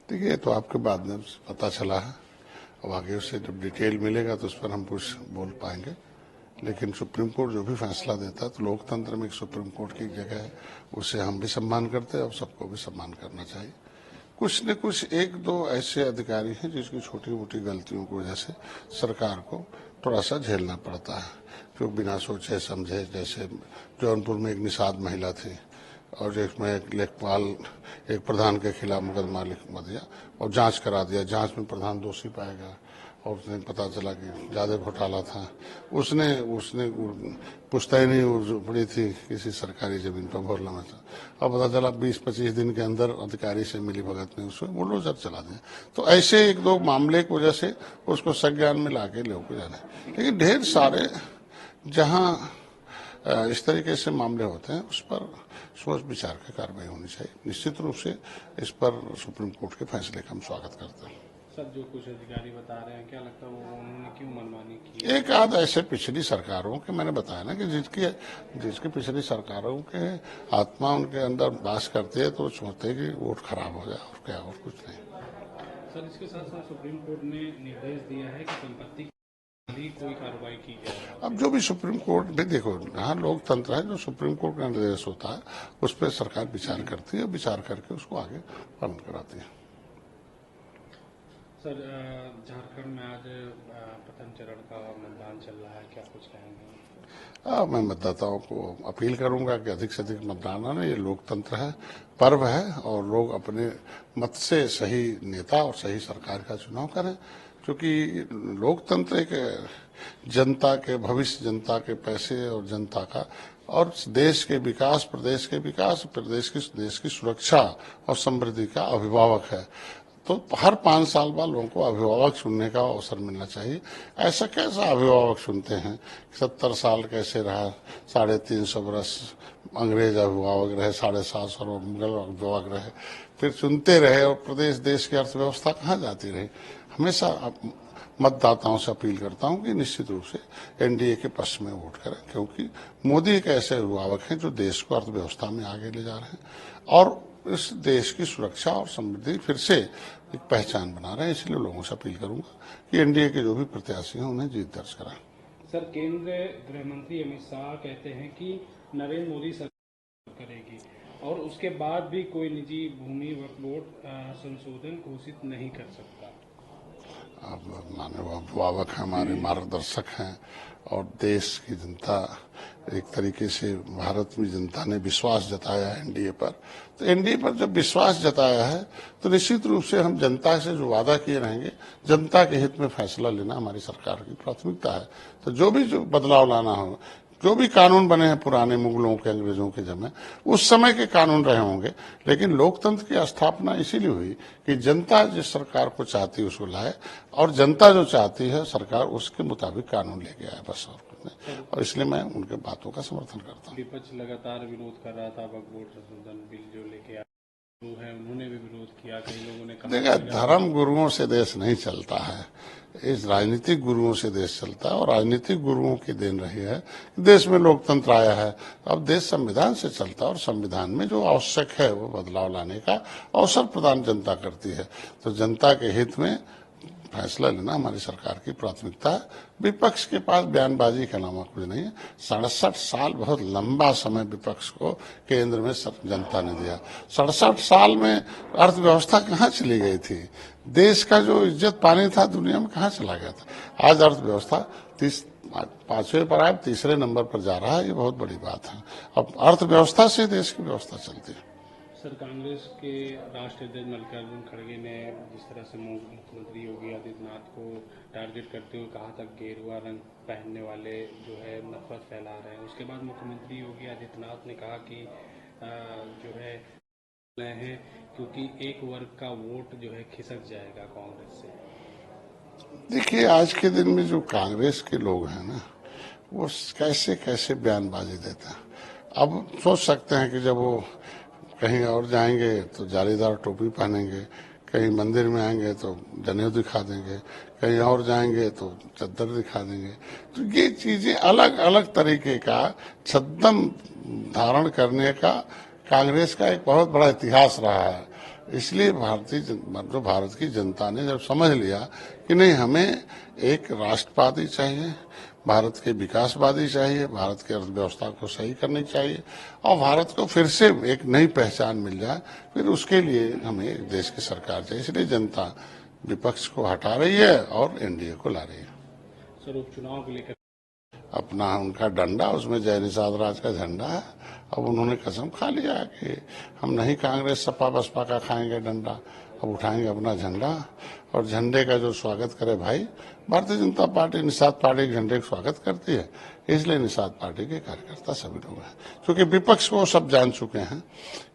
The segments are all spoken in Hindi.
देखिए, तो आपके बाद में पता चला है। अब आगे उससे जब डिटेल मिलेगा तो उस पर हम कुछ बोल पाएंगे। लेकिन सुप्रीम कोर्ट जो भी फैसला देता है तो लोकतंत्र में एक सुप्रीम कोर्ट की जगह है, उसे हम भी सम्मान करते हैं और सबको भी सम्मान करना चाहिए। कुछ न कुछ एक दो ऐसे अधिकारी हैं जिसकी छोटी मोटी गलतियों की वजह से सरकार को थोड़ा सा झेलना पड़ता है, जो बिना सोचे समझे, जैसे जौनपुर में एक निषाद महिला थी और जिसमें एक लेखपाल एक प्रधान के खिलाफ मुकदमा लिख दिया और जांच करा दिया। जांच में प्रधान दोषी पाया गया और उसने पता चला कि ज्यादा घोटाला था। उसने पुश्तैनी पड़ी थी किसी सरकारी जमीन पर भोरला में था। अब पता चला 20-25 दिन के अंदर अधिकारी से मिली भगत ने उसमें बुलडोजर चला दिया। तो ऐसे एक दो मामले की वजह से उसको संज्ञान में लाके लेके जाना है। लेकिन ढेर सारे जहां इस तरीके से मामले होते हैं उस पर सोच विचार की कार्रवाई होनी चाहिए। निश्चित रूप से इस पर सुप्रीम कोर्ट के फैसले का हम स्वागत करते हैं। सर, जो कुछ अधिकारी बता रहे हैं, क्या लगता है वो उन्होंने क्यों मनमानी की? एक आध ऐसे पिछली सरकारों के मैंने बताया ना कि जिसकी पिछली सरकारों के आत्मा उनके अंदर वास करती है तो सोचते हैं कि वोट खराब हो जाए और क्या, और कुछ नहीं। सर, इसके साथ साथ सुप्रीम कोर्ट ने निर्देश दिया है कि संपत्ति भी कोई कार्रवाई की जाए। अब जो भी सुप्रीम कोर्ट भी देखो, यहाँ लोकतंत्र है, जो सुप्रीम कोर्ट का निर्देश होता है उस पर सरकार विचार करती है, विचार करके उसको आगे पालन कराती है। सर, झारखंड में आज प्रथम चरण का मतदान चल रहा है, क्या कुछ कहेंगे? मैं मतदाताओं को अपील करूंगा कि अधिक से अधिक मतदान आना। ये लोकतंत्र है, पर्व है और लोग अपने मत से सही नेता और सही सरकार का चुनाव करें, क्योंकि लोकतंत्र एक जनता के भविष्य, जनता के पैसे और जनता का और देश के विकास, प्रदेश के विकास, देश की सुरक्षा और समृद्धि का अभिभावक है। तो हर 5 साल बाद लोगों को अभिभावक चुनने का अवसर मिलना चाहिए। ऐसा कैसा अभिभावक चुनते हैं? 70 साल कैसे रहा, 350 बरस अंग्रेज अभिभावक रहे, 750 मुगल अभिभावक रहे, फिर चुनते रहे और प्रदेश देश की अर्थव्यवस्था कहाँ जाती रही। हमेशा मतदाताओं से अपील करता हूं कि निश्चित रूप से एनडीए के पक्ष में वोट करें, क्योंकि मोदी एक ऐसे अभिभावक हैं जो देश को अर्थव्यवस्था में आगे ले जा रहे हैं और इस देश की सुरक्षा और समृद्धि फिर से एक पहचान बना रहे हैं। इसलिए लोगों से अपील करूंगा कि एनडीए के जो भी प्रत्याशी हैं उन्हें जीत दर्ज कराएं। सर, केंद्रीय गृह मंत्री अमित शाह कहते हैं कि नरेंद्र मोदी सरकार करेगी और उसके बाद भी कोई निजी भूमि वक्फ बोर्ड संशोधन घोषित नहीं कर सकता। अब मानव अभिभावक हैं, हमारे मार्गदर्शक हैं और देश की जनता, एक तरीके से भारत में जनता ने विश्वास जताया है एनडीए पर। तो एनडीए पर जब विश्वास जताया है तो निश्चित रूप से हम जनता से जो वादा किए रहेंगे, जनता के हित में फैसला लेना हमारी सरकार की प्राथमिकता है। तो जो बदलाव लाना हो, जो भी कानून बने हैं पुराने मुगलों के, अंग्रेजों के जमाने, उस समय के कानून रहे होंगे, लेकिन लोकतंत्र की स्थापना इसीलिए हुई कि जनता जिस सरकार को चाहती है उसको लाए और जनता जो चाहती है सरकार उसके मुताबिक कानून लेके आए, बस और कुछ नहीं। और इसलिए मैं उनके बातों का समर्थन करता हूँ। विपक्ष लगातार विरोध कर रहा था वक्फ बोर्ड संशोधन बिल जो लेके आया है, उन्होंने भी विरोध किया। कई लोगों ने कहा देखा, धर्म गुरुओं से देश नहीं चलता है, इस राजनीतिक गुरुओं से देश चलता है और राजनीतिक गुरुओं की देन रही है देश में लोकतंत्र आया है। अब देश संविधान से चलता है और संविधान में जो आवश्यक है वो बदलाव लाने का अवसर प्रदान जनता करती है। तो जनता के हित में फैसला लेना हमारी सरकार की प्राथमिकता है। विपक्ष के पास बयानबाजी के अलावा कुछ नहीं है। 67 साल बहुत लंबा समय विपक्ष को केंद्र में जनता ने दिया। 67 साल में अर्थव्यवस्था कहाँ चली गई थी? देश का जो इज्जत पानी था दुनिया में कहाँ चला गया था? आज अर्थव्यवस्था 5वें पर आए, 3रे नंबर पर जा रहा है। ये बहुत बड़ी बात है। अब अर्थव्यवस्था से देश की व्यवस्था चलती है। सर, कांग्रेस के राष्ट्रीय अध्यक्ष मल्लिकार्जुन खड़गे ने जिस तरह से मुख्यमंत्री योगी आदित्यनाथ को टारगेट करते हुए कहा था गेरुआ रंग पहनने वाले जो है नफरत फैला रहे हैं, उसके बाद मुख्यमंत्री योगी आदित्यनाथ ने कहा कि जो है क्योंकि एक वर्ग का वोट जो है खिसक जाएगा कांग्रेस से। देखिए, आज के दिन में जो कांग्रेस के लोग हैं ना, वो कैसे कैसे बयानबाजी देते हैं। अब सोच सकते हैं कि जब वो कहीं और जाएंगे तो जालीदार टोपी पहनेंगे, कहीं मंदिर में आएंगे तो जनेऊ दिखा देंगे, कहीं और जाएंगे तो चद्दर दिखा देंगे। तो ये चीजें अलग अलग तरीके का छद्म धारण करने का कांग्रेस का एक बहुत बड़ा इतिहास रहा है। इसलिए जो भारत की जनता ने जब समझ लिया कि नहीं, हमें एक राष्ट्रवादी चाहिए, भारत के विकासवादी चाहिए, भारत की अर्थव्यवस्था को सही करनी चाहिए और भारत को फिर से एक नई पहचान मिल जाए, फिर उसके लिए हमें देश की सरकार चाहिए। इसलिए जनता विपक्ष को हटा रही है और एनडीए को ला रही है। सर, उपचुनाव को लेकर अपना उनका डंडा, उसमें जय निषाद राज का झंडा है। अब उन्होंने कसम खा लिया कि हम नहीं कांग्रेस सपा बसपा का खाएंगे डंडा, अब उठाएंगे अपना झंडा। और झंडे का जो स्वागत करे भाई, भारतीय जनता पार्टी निषाद पार्टी के झंडे का स्वागत करती है, इसलिए निषाद पार्टी के कार्यकर्ता सभी लोग हैं। क्योंकि विपक्ष को सब जान चुके हैं,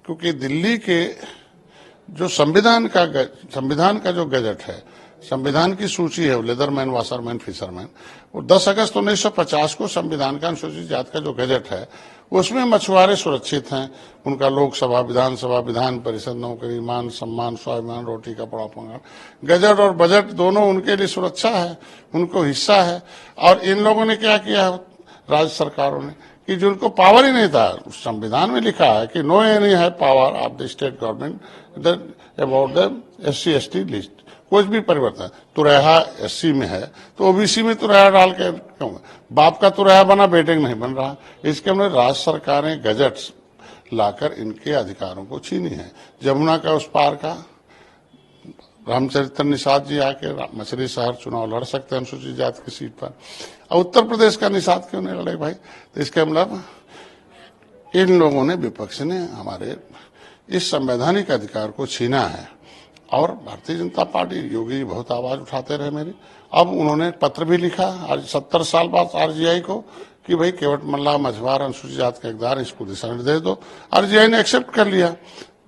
क्योंकि दिल्ली के जो संविधान का जो गजट है, संविधान की सूची है, लेदरमैन, वाशरमैन, फिशरमैन, वो 10 अगस्त 1950 को संविधान का अनुसूचित जाति का जो गजट है, उसमें मछुआरे सुरक्षित हैं। उनका लोकसभा, विधानसभा, विधान परिषद, नौकरी, मान सम्मान, स्वाभिमान, रोटी कपड़ा मकान, गजट और बजट दोनों उनके लिए सुरक्षा है, उनको हिस्सा है। और इन लोगों ने क्या किया, राज्य सरकारों ने, कि जिनको पावर ही नहीं था, संविधान में लिखा है कि नो एनी है power of the state government about the SC/ST list. कुछ भी परिवर्तन, तुरैहा SC में है तो OBC में तुरैहा डाल के क्यों, बाप का तुरैहा बना, बेटे का नहीं बन रहा। इसके हमने राज्य सरकारें गजट लाकर इनके अधिकारों को छीनी है। जमुना का उस पार का रामचरित्र निषाद जी आके मछली शहर चुनाव लड़ सकते हैं अनुसूचित जाति की सीट पर, और उत्तर प्रदेश का निषाद क्यों नहीं लड़े भाई। तो इसके मतलब इन लोगों ने, विपक्ष ने हमारे इस संवैधानिक अधिकार को छीना है। और भारतीय जनता पार्टी, योगी बहुत आवाज उठाते रहे मेरी, अब उन्होंने पत्र भी लिखा आज 70 साल बाद RGI को कि भाई केवट मल्ला मछुआर अनुसूचित जाति का हकदार, इसको दिशा निर्देश दो। RGI ने एक्सेप्ट कर लिया।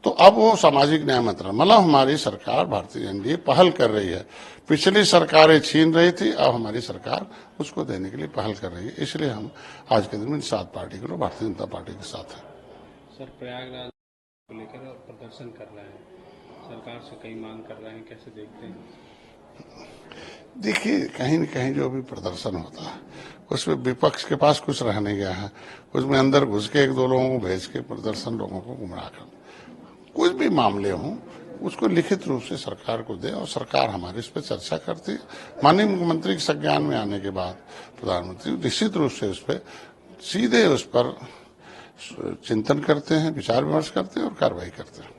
तो अब वो सामाजिक न्याय मंत्रालय, मतलब हमारी सरकार भारतीय एनडीए पहल कर रही है। पिछली सरकारें छीन रही थी, अब हमारी सरकार उसको देने के लिए पहल कर रही है। इसलिए हम आज के दिन में निषाद पार्टी के लोग भारतीय जनता पार्टी के साथ हैं। सर, प्रयागराज को लेकर प्रदर्शन कर रहे हैं, सरकार से कई मांग कर रहे हैं, कैसे देखते हैं? देखिए, कहीं न कहीं जो भी प्रदर्शन होता है उसमें विपक्ष के पास कुछ रह नहीं गया है। उसमें अंदर घुस के 1-2 लोगों को भेज के प्रदर्शन लोगों को गुमराह कर, कुछ भी मामले हों उसको लिखित रूप से सरकार को दे और सरकार हमारी इस पर चर्चा करती है। माननीय मुख्यमंत्री के संज्ञान में आने के बाद प्रधानमंत्री निश्चित रूप से उस पर सीधे उस पर चिंतन करते हैं, विचार विमर्श करते हैं और कार्रवाई करते हैं।